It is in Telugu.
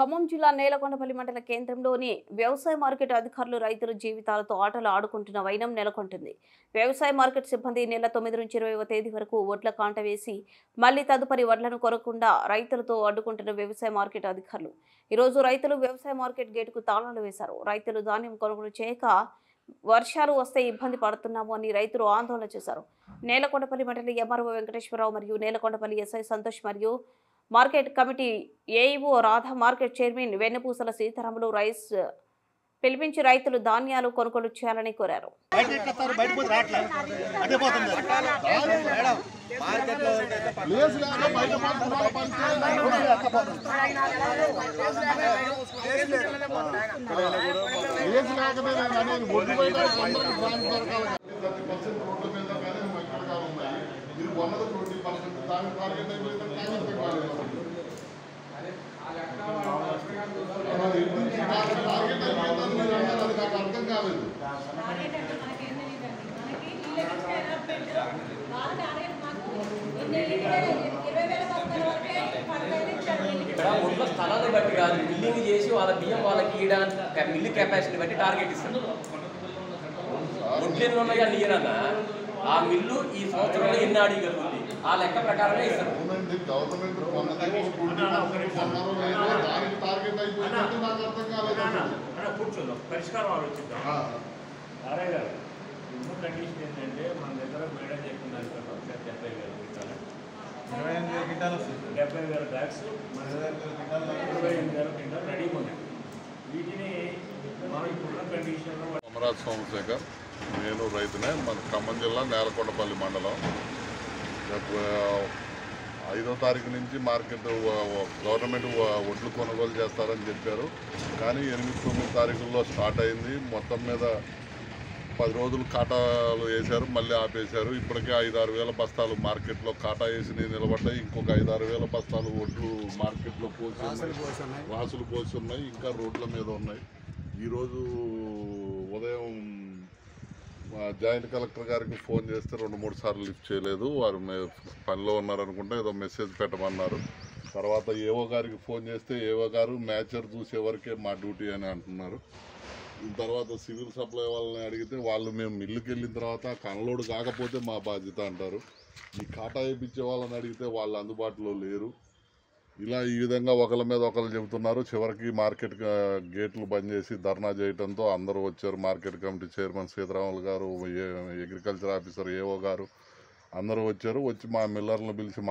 ఖమ్మం జిల్లా నేలకొండపల్లి మండల కేంద్రంలోని వ్యవసాయ మార్కెట్ అధికారులు రైతుల జీవితాలతో ఆటలు ఆడుకుంటున్న వైనం నెలకొంటుంది. వ్యవసాయ మార్కెట్ సిబ్బంది నెల 9 నుంచి 20వ తేదీ వరకు వడ్ల కాంట వేసి మళ్లీ తదుపరి వడ్లను కొరకుండా రైతులతో అడ్డుకుంటున్న వ్యవసాయ మార్కెట్ అధికారులు ఈరోజు రైతులు వ్యవసాయ మార్కెట్ గేటుకు తాళాలు వేశారు. రైతులు ధాన్యం కొనుగోలు చేయక వర్షాలు వస్తే ఇబ్బంది పడుతున్నాము అని రైతులు ఆందోళన చేశారు. నేలకొండపల్లి మండలి ఎంఆర్ఓ వెంకటేశ్వరరావు మరియు నేలకొండపల్లి ఎస్ఐ సంతోష్ మరియు market committee AEO Radha, market chairman Vennapusala Seetharamulu rice పిలిపించి రైతులు ధాన్యాలు కొనుగోలు చేయాలని కోరారు. ఇక్కడ ఉన్న స్థలాన్ని బట్టి కాదు, బిల్డింగ్ చేసి వాళ్ళ బియ్యం వాళ్ళకి ఇవ్వడానికి మిల్లు కెపాసిటీ బట్టి టార్గెట్ ఇస్తారు. ముడ్లు ఎన్ని ఉన్నాయో నీరన్నా ఆ మిల్లు ఈ సంవత్సరంలో ఎన్ని అడిగలుగుతుంది ఆ లెక్క ప్రకారమే ఇస్తారు. కూర్చుందాం, పరిష్కారం ఆలోచిద్దాం. నారాయణ గారు, ఉన్న కండిషన్ ఏంటంటే మన దగ్గర మేడం చెప్పిన దాని ప్రకారం 70,000 బ్యాగ్స్ 25,000 క్వింటాలు రెడీగా ఉన్నాయి. వీటిని మనం ఇప్పుడున్న కండిషన్లో అమరాజ్ సోమశేఖర్, నేను రైతునే. మన ఖమ్మం జిల్లా నేలకొండపల్లి మండలం. 5వ తారీఖు నుంచి మార్కెట్ గవర్నమెంట్ వడ్లు కొనుగోలు చేస్తారని చెప్పారు. కానీ 8-9 తారీఖుల్లో స్టార్ట్ అయింది. మొత్తం మీద 10 రోజులు కాటాలు వేశారు, మళ్ళీ ఆపేశారు. ఇప్పటికే 5-6 వేల బస్తాలు మార్కెట్లో కాటా వేసి నిలబడ్డాయి. ఇంకొక 5-6 వేల బస్తాలు వడ్లు మార్కెట్లో పోసి రాసులు పోసి ఉన్నాయి, ఇంకా రోడ్ల మీద ఉన్నాయి. ఈరోజు ఉదయం జాయింట్ కలెక్టర్ గారికి ఫోన్ చేస్తే 2-3 సార్లు లిఫ్ట్ చేయలేదు. వారు పనిలో ఉన్నారనుకుంటే ఏదో మెసేజ్ పెట్టమన్నారు. తర్వాత ఏఓ గారికి ఫోన్ చేస్తే ఏఓ గారు మ్యాచర్ చూసే వరకే మా డ్యూటీ అని అంటున్నారు. తర్వాత సివిల్ సప్లై వాళ్ళని అడిగితే వాళ్ళు మేము మిల్లుకి వెళ్ళిన తర్వాత కన్లోడ్ కాకపోతే మా బాధ్యత అంటారు. ఈ కాటా వేయించే వాళ్ళని అడిగితే వాళ్ళు అందుబాటులో లేరు. ఇలా ఈ విధంగా ఒకరి మీద ఒకరు చెబుతున్నారు. చివరికి మార్కెట్ గేట్లు బంద్ చేసి ధర్నా చేయడంతో అందరూ వచ్చారు. మార్కెట్ కమిటీ చైర్మన్ సీతారాములు గారు, అగ్రికల్చర్ ఆఫీసర్ ఏఓ గారు అందరూ వచ్చారు. వచ్చి మా మిల్లర్లను పిలిచి